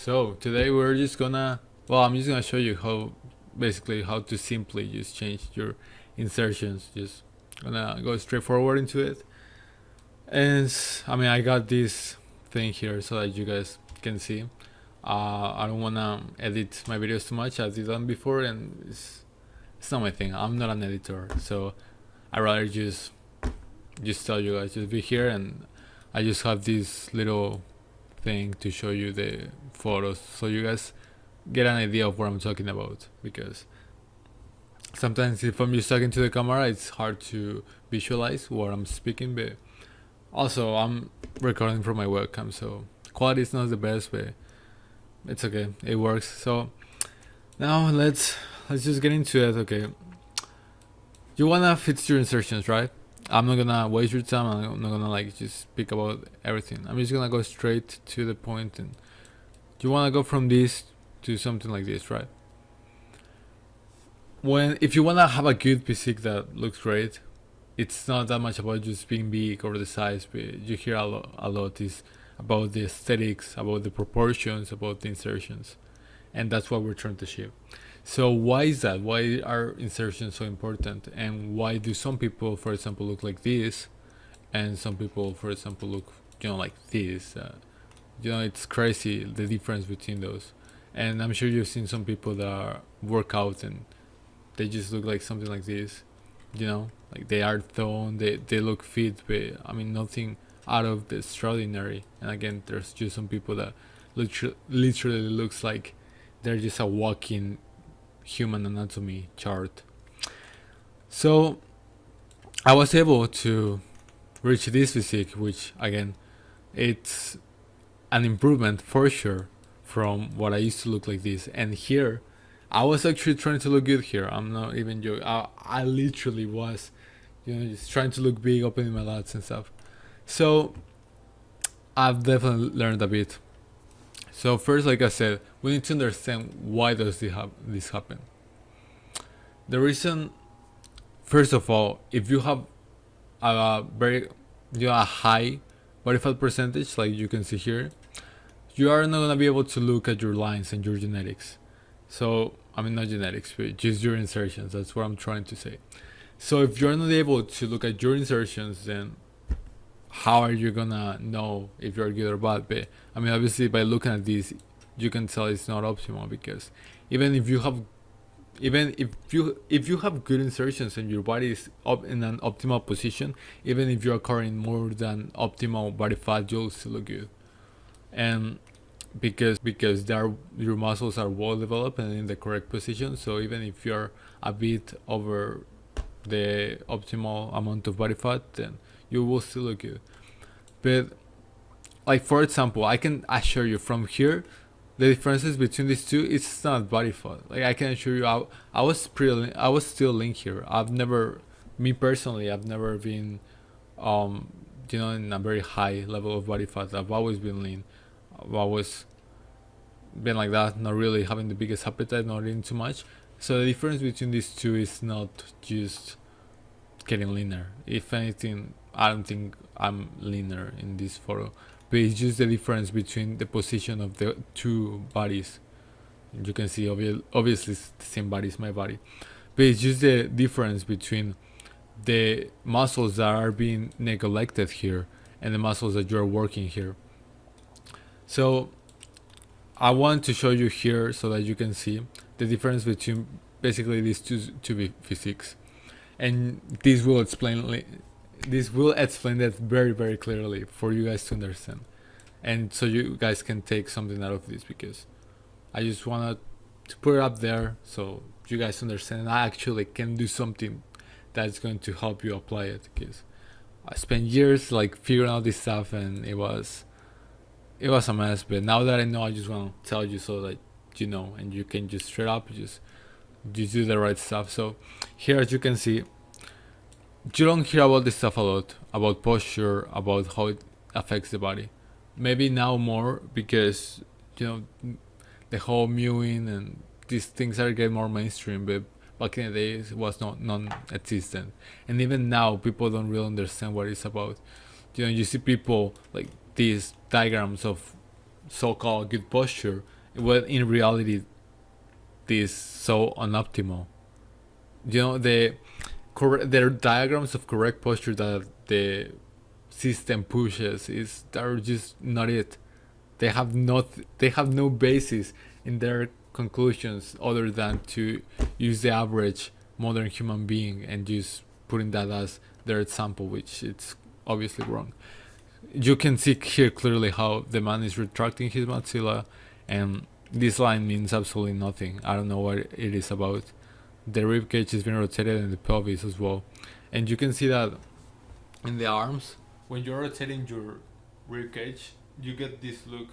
So today we're just gonna, well, I'm just gonna show you how to simply just change your insertions. Just gonna go straight forward into it. And I mean, I got this thing here so that you guys can see. I don't wanna edit my videos too much as I've done before, and it's not my thing. I'm not an editor, so I rather just tell you guys just be here, and I just have this little thing to show you the photos so you guys get an idea of what I'm talking about, because sometimes if I'm just talking to the camera it's hard to visualize what I'm speaking, but also I'm recording from my webcam, so quality is not the best, but it's okay, it works. So now let's just get into it. Okay, you wanna fix your insertions, right? I'm not gonna waste your time. I'm not gonna just speak about everything. I'm just gonna go straight to the point. And you wanna go from this to something like this, right? If you wanna have a good physique that looks great, it's not that much about just being big or the size, but you hear a lot is about the aesthetics, about the proportions, about the insertions, and that's what we're trying to achieve. So why is that? Why are insertions so important? And why do some people, for example, look like this, and some people, for example, look, like this? It's crazy the difference between those. And I'm sure you've seen some people that work out and they just look like something like this. Like they are toned, they look fit, but I mean nothing out of the extraordinary. And again, there's just some people that literally looks like they're just a walking human anatomy chart. So I was able to reach this physique, which again, it's an improvement for sure from what I used to look like this. And here I was actually trying to look good here. I'm not even joking. I literally was just trying to look big, opening my lats and stuff. So I've definitely learned a bit. So first, like I said, we need to understand why does this happen. The reason, first of all, if you have a very a high body fat percentage, like you can see here, you are not gonna be able to look at your lines and your genetics. So I mean not genetics, but just your insertions. That's what I'm trying to say. So if you're not able to look at your insertions, then how are you gonna know if you're good or bad? But I mean, obviously by looking at this, you can tell it's not optimal, because even if you have good insertions and your body is up in an optimal position, even if you're carrying more than optimal body fat, you'll still look good. And because your muscles are well developed and in the correct position, so even if you're a bit over the optimal amount of body fat, then you will still look good. But like, for example, I can assure you from here the differences between these two, it's not body fat. Like I can assure you, I was still lean here. Me personally, I've never been in a very high level of body fat. I've always been lean. I've always been like that, not really having the biggest appetite, not eating too much. So the difference between these two is not just getting leaner. If anything, I don't think I'm leaner in this photo, but it's just the difference between the position of the two bodies. You can see obviously it's the same body, it's my body, but it's just the difference between the muscles that are being neglected here and the muscles that you're working here. So I want to show you here so that you can see the difference between basically these two physiques, and this will explain that very, very clearly for you guys to understand, and so you guys can take something out of this, because I just wanted to put it up there so you guys understand, and I actually can do something that's going to help you apply it, because I spent years figuring out this stuff, and it was a mess. But now that I know, I just want to tell you so that you know, and you can just straight up just do the right stuff. So here, as you can see, you don't hear about this stuff a lot, about posture, about how it affects the body. Maybe now more, because the whole mewing and these things are getting more mainstream, but back in the days it was not non-existent. And even now people don't really understand what it's about. You see people like these diagrams of so-called good posture, Well, in reality, this so unoptimal. The diagrams of correct posture that the system pushes is are just not it. They have no basis in their conclusions other than to use the average modern human being and just putting that as their example, which it's obviously wrong. You can see here clearly how the man is retracting his maxilla, and this line means absolutely nothing. I don't know what it is about. The rib cage is being rotated and the pelvis as well, and you can see that in the arms when you're rotating your rib cage, you get this look.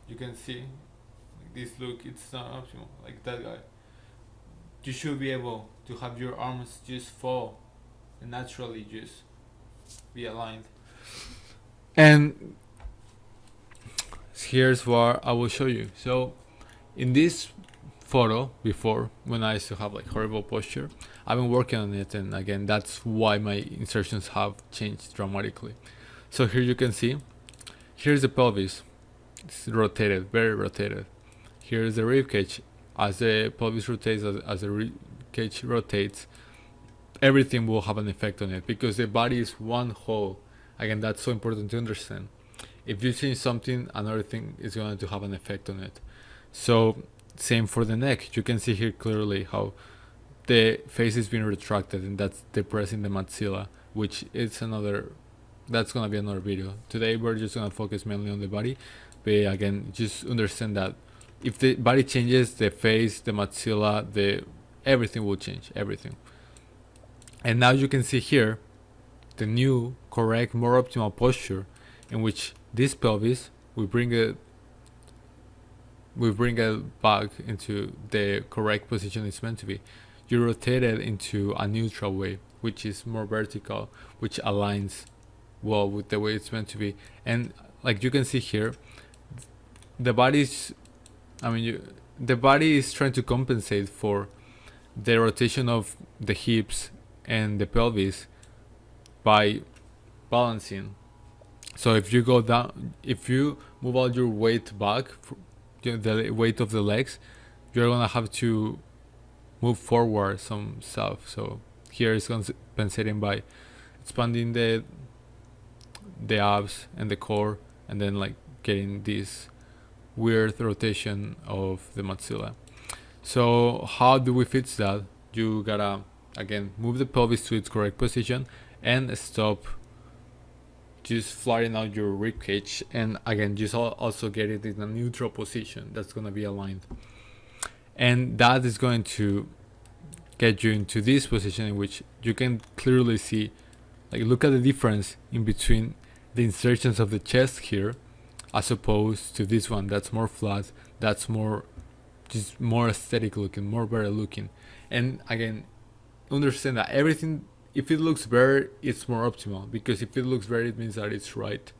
You can see like this look. It's not optimal, like that guy. You should be able to have your arms just fall and naturally just be aligned. And here's what I will show you. So in this photo before, when I used to have like horrible posture, I've been working on it, and again that's why my insertions have changed dramatically. So here you can see, here's the pelvis. It's rotated, very rotated. Here's the rib cage. As the pelvis rotates, as the rib cage rotates, everything will have an effect on it because the body is one whole. Again, that's so important to understand. If you change something, another thing is going to have an effect on it. So same for the neck. You can see here clearly how the face is being retracted, and that's depressing the maxilla, which is another, that's gonna be another video. Today we're just gonna focus mainly on the body, but again, just understand that if the body changes, the face, the maxilla, the everything will change, everything. And now you can see here the new, correct, more optimal posture, in which this pelvis we bring it back into the correct position it's meant to be. You rotate it into a neutral way, which is more vertical, which aligns well with the way it's meant to be. And like you can see here, the body's, the body is trying to compensate for the rotation of the hips and the pelvis by balancing. So if you go down, if you move all your weight back, the weight of the legs, you're gonna have to move forward some stuff. So here is compensating by expanding the abs and the core, and then like getting this weird rotation of the maxilla. So how do we fix that? You gotta again move the pelvis to its correct position and stop just flattening out your rib cage, and again just also get it in a neutral position that's going to be aligned, and that is going to get you into this position in which you can clearly see, like, look at the difference in between the insertions of the chest here as opposed to this one that's more flat, that's more just more aesthetic looking, more better looking. And again, understand that everything, if it looks better, it's more optimal, because if it looks better, it means that it's right.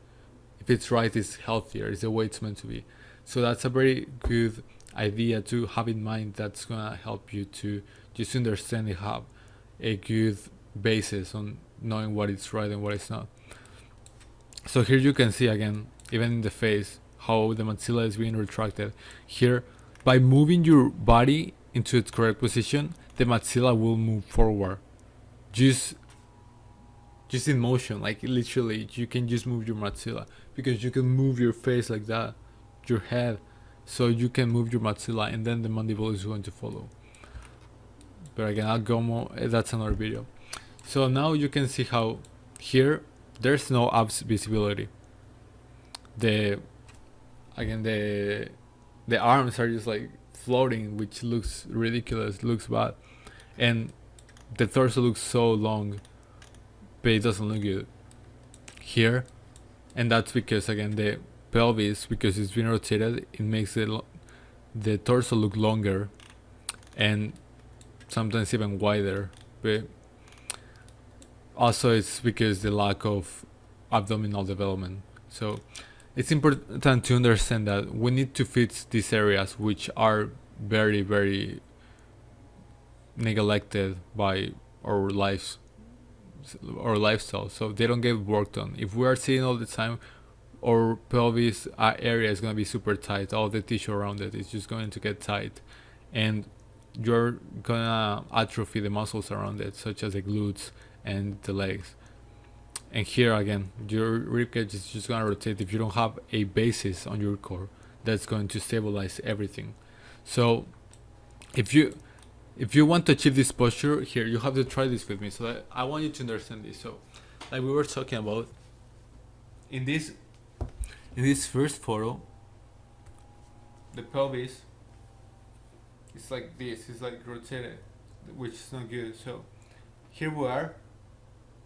If it's right, it's healthier, it's the way it's meant to be. So that's a very good idea to have in mind. That's gonna help you to just understand and have a good basis on knowing what is right and what is not. So here you can see again, even in the face, how the maxilla is being retracted. Here, by moving your body into its correct position, the maxilla will move forward. Just in motion, like literally you can just move your maxilla, because you can move your face like that, your head, so you can move your maxilla, and then the mandible is going to follow. But again, I'll go more, that's another video. So now you can see how here there's no abs visibility. The arms are just like floating, which looks ridiculous, looks bad, and the torso looks so long, but it doesn't look good here. And that's because again the pelvis, because it's been rotated, it makes the torso look longer and sometimes even wider. But also it's because the lack of abdominal development. So it's important to understand that we need to fix these areas which are very, very neglected by our lives or lifestyle, so they don't get worked on. If we are sitting all the time, or pelvis area is going to be super tight. All the tissue around it is just going to get tight, and you're gonna atrophy the muscles around it, such as the glutes and the legs. And here again, your ribcage is just gonna rotate if you don't have a basis on your core that's going to stabilize everything. So if you want to achieve this posture, here you have to try this with me. So I want you to understand this. So like we were talking about, in this first photo, the pelvis is like this, it's like rotated, which is not good. So here we are,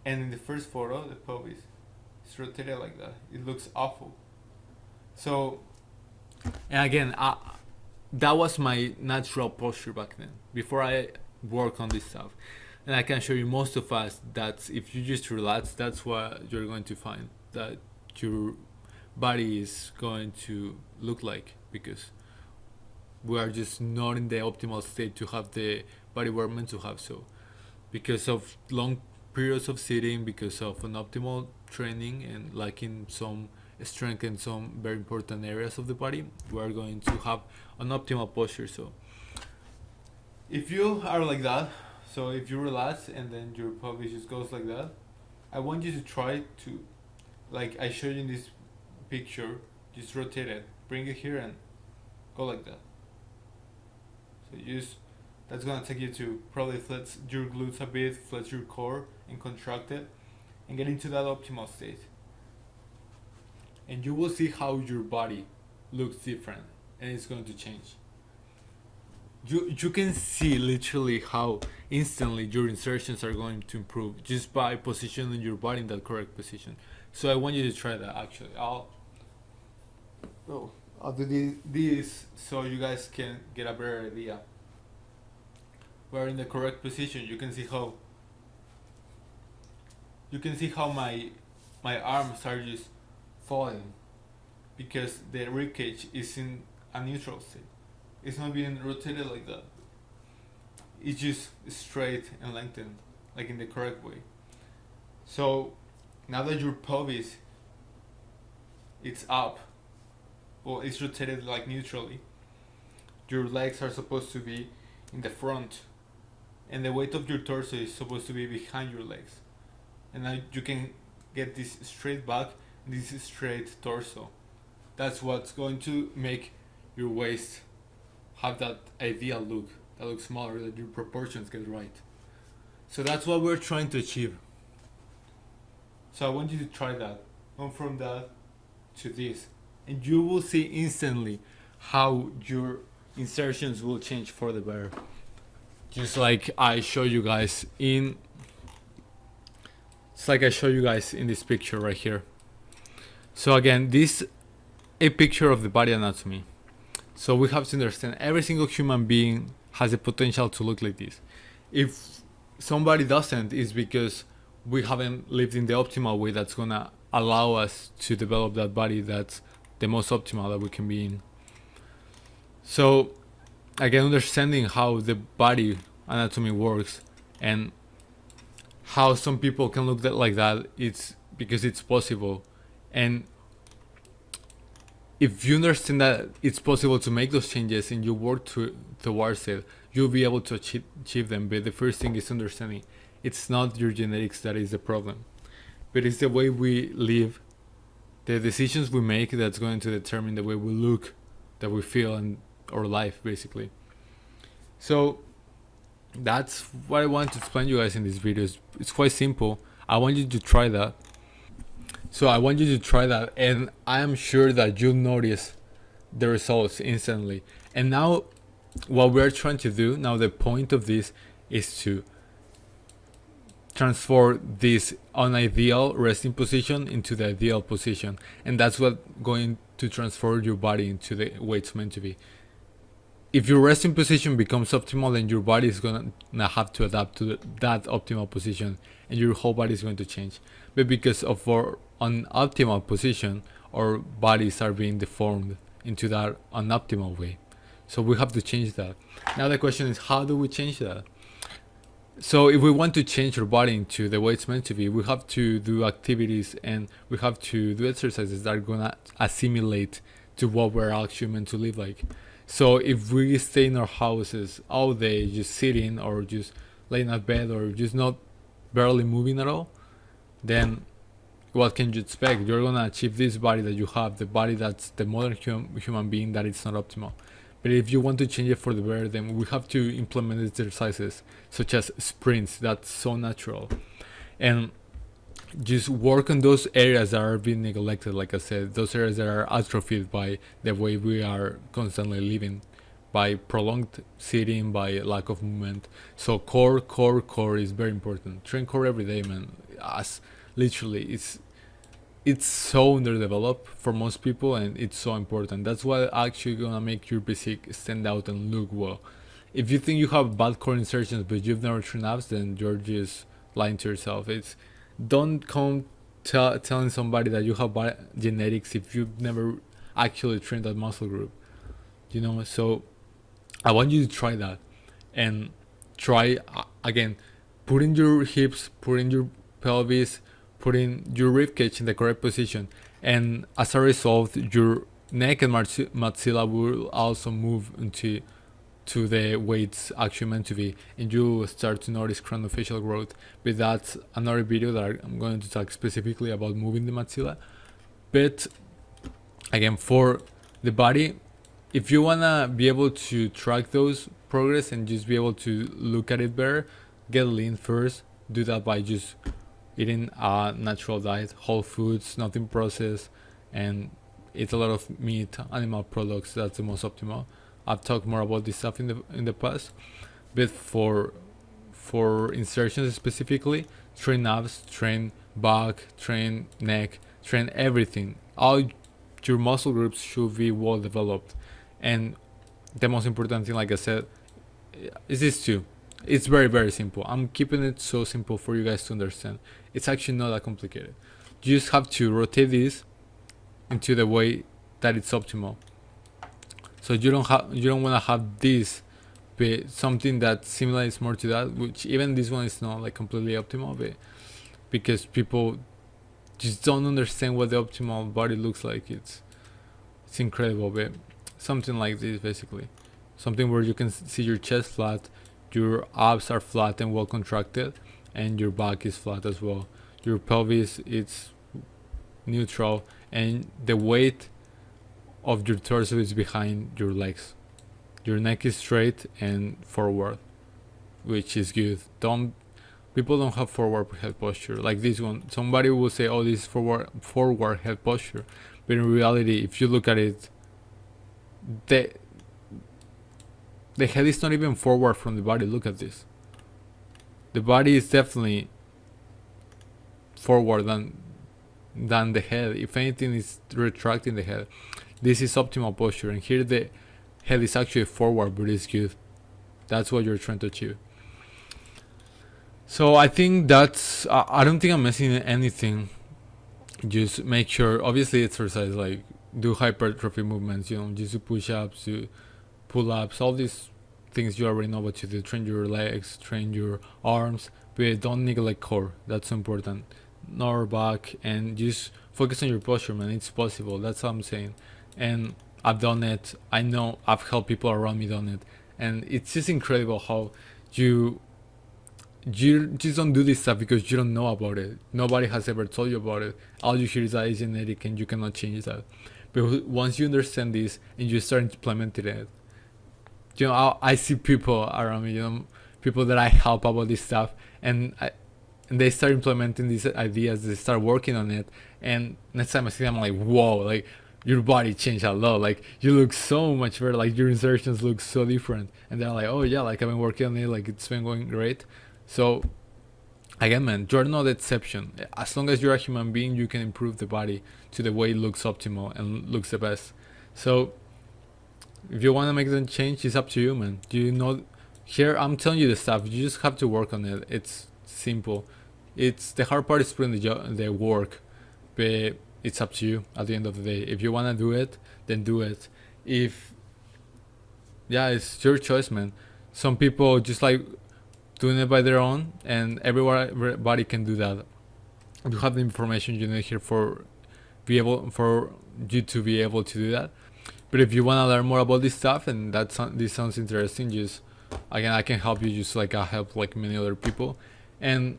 and in the first photo, the pelvis is rotated like that. It looks awful. So, and again, that was my natural posture back then, before I work on this stuff. And I can show you most of us that if you just relax, that's what you're going to find, that your body is going to look like, because we are just not in the optimal state to have the body we're meant to have. So because of long periods of sitting, because of an optimal training and lacking some strength in some very important areas of the body, we are going to have an optimal posture. So if you are like that, so if you relax and then your pelvis just goes like that, I want you to try to, like I showed you in this picture, just rotate it, bring it here and go like that. So that's gonna take you to probably flex your glutes a bit, flex your core and contract it, and get into that optimal state. And you will see how your body looks different, and it's going to change. You can see literally how instantly your insertions are going to improve just by positioning your body in that correct position. So I want you to try that. Actually, I'll do this so you guys can get a better idea. We're in the correct position. You can see how my arms are just falling, because the ribcage is in a neutral state. It's not being rotated like that. It's just straight and lengthened, like in the correct way. So now that your pelvis it's up, well, it's rotated like neutrally, your legs are supposed to be in the front, and the weight of your torso is supposed to be behind your legs. And now you can get this straight back, this straight torso. That's what's going to make your waist have that ideal look, that looks smaller, that your proportions get right. So that's what we're trying to achieve. So I want you to try that. Go from that to this, and you will see instantly how your insertions will change for the better. Just like I show you guys in this picture right here. So again, this a picture of the body anatomy. So we have to understand every single human being has the potential to look like this. If somebody doesn't, it's because we haven't lived in the optimal way that's gonna allow us to develop that body that's the most optimal that we can be in. So again, understanding how the body anatomy works and how some people can look like that, it's because it's possible. And if you understand that it's possible to make those changes and you work towards it, you'll be able to achieve them. But the first thing is understanding it's not your genetics that is the problem, but it's the way we live, the decisions we make that's going to determine the way we look, that we feel, and our life basically. So that's what I want to explain to you guys in this video. It's quite simple. I want you to try that. So I want you to try that, and I am sure that you'll notice the results instantly. And now what we're trying to do, now the point of this is to transform this unideal resting position into the ideal position. And that's what going to transform your body into the way it's meant to be. If your resting position becomes optimal, then your body is going to have to adapt to that optimal position, and your whole body is going to change. But because of our unoptimal position, our bodies are being deformed into that unoptimal way. So we have to change that. Now the question is, how do we change that? So if we want to change our body into the way it's meant to be, we have to do activities and we have to do exercises that are gonna assimilate to what we're actually meant to live like. So if we stay in our houses all day, just sitting or just laying at bed or just not barely moving at all, then what can you expect? You're gonna achieve this body that you have, the body that's the modern human being, that it's not optimal. But if you want to change it for the better, then we have to implement exercises such as sprints. That's so natural, and just work on those areas that are being neglected. Like I said, those areas that are atrophied by the way we are constantly living, by prolonged sitting, by lack of movement. So core is very important. Train core every day, man. As literally, it's so underdeveloped for most people, and it's so important. That's what actually gonna make your physique stand out and look well. If you think you have bad core insertions but you've never trained abs, then you're just lying to yourself. It's don't come telling somebody that you have bad genetics if you've never actually trained that muscle group. So I want you to try that, and try again, put in your hips, put in your pelvis, putting your rib cage in the correct position, and as a result your neck and maxilla will also move into the way it's actually meant to be, and you will start to notice craniofacial growth. But that's another video that I'm going to talk specifically about moving the maxilla. But again, for the body, if you wanna be able to track those progress and just be able to look at it better, get lean first. Do that by just eating a natural diet, whole foods, nothing processed, and eat a lot of meat, animal products. That's the most optimal. I've talked more about this stuff in the past, but for insertions specifically, train abs, train back, train neck, train everything. All your muscle groups should be well developed, and the most important thing, like I said, is this too. It's very, very simple. I'm keeping it so simple for you guys to understand. It's actually not that complicated. You just have to rotate this into the way that it's optimal. So you don't want to have this be something that simulates more to that, which even this one is not like completely optimal, but because people just don't understand what the optimal body looks like. It's incredible, but something like this basically. Something where you can see your chest flat, your abs are flat and well contracted, and your back is flat as well. Your pelvis it's neutral, and the weight of your torso is behind your legs. Your neck is straight and forward, which is good. People don't have forward head posture like this one. Somebody will say, "Oh, this is forward head posture," but in reality, if you look at it, the head is not even forward from the body. Look at this. The body is definitely forward than the head. If anything, is retracting the head. This is optimal posture, and here the head is actually forward, but it's good. That's what you're trying to achieve. So I think that's. I don't think I'm missing anything. Just make sure. Obviously, exercise, like do hypertrophy movements. Just do push-ups, do pull-ups, all these things you already know what to do. Train your legs, train your arms, but don't neglect core. That's important. Nor back, and just focus on your posture, man. It's possible. That's what I'm saying. And I've done it. I know I've helped people around me done it, and it's just incredible how you just don't do this stuff because you don't know about it. Nobody has ever told you about it. All you hear is that it's genetic and you cannot change that. But once you understand this and you start implementing it, I see people around me, people that I help about this stuff, and they start implementing these ideas. They start working on it, and next time I see them, I'm like, whoa, like your body changed a lot. Like you look so much better. Like your insertions look so different. And they're like, oh yeah, like I've been working on it. Like it's been going great. So again, man, you're not the exception. As long as you're a human being, you can improve the body to the way it looks optimal and looks the best. So if you want to make them change, it's up to you, man. Here I'm telling you the stuff. You just have to work on it. It's simple. It's the hard part is putting the work, but it's up to you at the end of the day. If you want to do it, then do it. It's your choice, man. Some people just like doing it by their own, and everybody can do that. You have the information you need here for you to be able to do that. But if you want to learn more about this stuff and this sounds interesting, just again, I can help you just like I help like many other people, and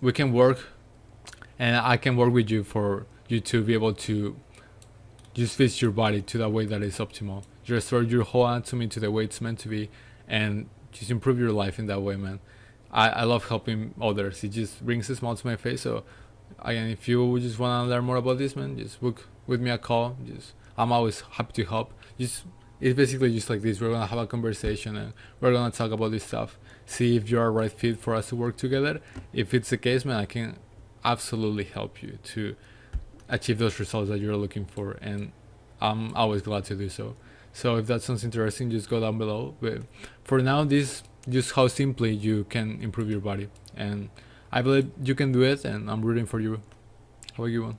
we can work, and I can work with you for you to be able to just fit your body to the way that is optimal. Just restore your whole anatomy to the way it's meant to be, and just improve your life in that way, man. I love helping others. It just brings a smile to my face. So again, if you just want to learn more about this, man, just book with me a call. Just I'm always happy to help. Just it's basically just like this. We're gonna have a conversation and we're gonna talk about this stuff. See if you're a right fit for us to work together. If it's the case, man, I can absolutely help you to achieve those results that you're looking for, and I'm always glad to do so. So if that sounds interesting, just go down below. But for now, this just how simply you can improve your body, and I believe you can do it, and I'm rooting for you. Have a good one.